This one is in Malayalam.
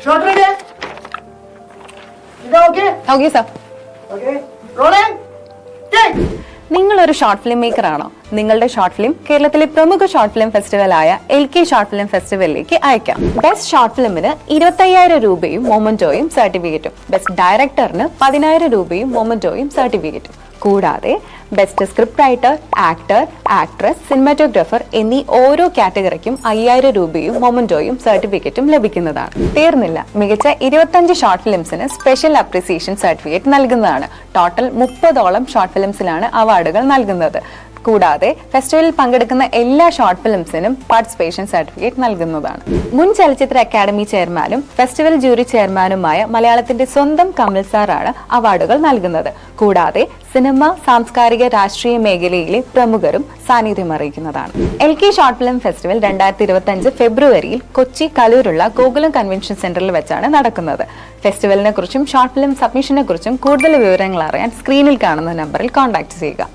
Shot ready? Is that okay? Okay sir. Okay. Rolling. Take. നിങ്ങളൊരു ഷോർട്ട് ഫിലിം മേക്കർ ആണോ? നിങ്ങളുടെ ഷോർട്ട് ഫിലിം കേരളത്തിലെ പ്രമുഖ ഷോർട്ട് ഫിലിം ഫെസ്റ്റിവലായ LK ഷോർട്ട് ഫിലിം ഫെസ്റ്റിവലിലേക്ക് അയക്കാം. ബെസ്റ്റ് ഷോർട്ട് ഫിലിമിന് 25,000 രൂപയും മൊമന്റോയും സർട്ടിഫിക്കറ്റും, ബെസ്റ്റ് ഡയറക്ടറിന് 10,000 രൂപയും മൊമന്റോയും സർട്ടിഫിക്കറ്റും, കൂടാതെ best script writer, actor, actress, cinematographer എന്നീ ഓരോ കാറ്റഗറിക്കും 5,000 രൂപയും മൊമന്റോയും സർട്ടിഫിക്കറ്റും ലഭിക്കുന്നതാണ്. തീർന്നില്ല, മികച്ച 25 ഷോർട്ട് ഫിലിംസിന് സ്പെഷ്യൽ അപ്രിസിയേഷൻ സർട്ടിഫിക്കറ്റ് നൽകുന്നതാണ്. ടോട്ടൽ 30ഓളം ഷോർട്ട് ഫിലിംസിലാണ് അവാർഡുകൾ നൽകുന്നത്. കൂടാതെ ഫെസ്റ്റിവലിൽ പങ്കെടുക്കുന്ന എല്ലാ ഷോർട്ട് ഫിലിംസിനും പാർട്ടിസിപ്പേഷൻ സർട്ടിഫിക്കറ്റ് നൽകുന്നതാണ്. മുൻ ചലച്ചിത്ര അക്കാദമി ചെയർമാനും ഫെസ്റ്റിവൽ ജൂറി ചെയർമാനുമായ മലയാളത്തിന്റെ സ്വന്തം കമൽ സാറാണ് അവാർഡുകൾ നൽകുന്നത്. കൂടാതെ സിനിമ, സാംസ്കാരിക, രാഷ്ട്രീയ മേഖലയിലെ പ്രമുഖരും സാന്നിധ്യം അറിയിക്കുന്നതാണ്. LK ഷോർട്ട് ഫിലിം ഫെസ്റ്റിവൽ 2025 ഫെബ്രുവരിയിൽ കൊച്ചി കലൂരുള്ള ഗോകുലം കൺവെൻഷൻ സെന്ററിൽ വെച്ചാണ് നടക്കുന്നത്. ഫെസ്റ്റിവലിനെ കുറിച്ചും ഷോർട്ട് ഫിലിം സബ്മിഷനെ കുറിച്ചും കൂടുതൽ വിവരങ്ങൾ അറിയാൻ സ്ക്രീനിൽ കാണുന്ന നമ്പറിൽ കോൺടാക്ട് ചെയ്യുക.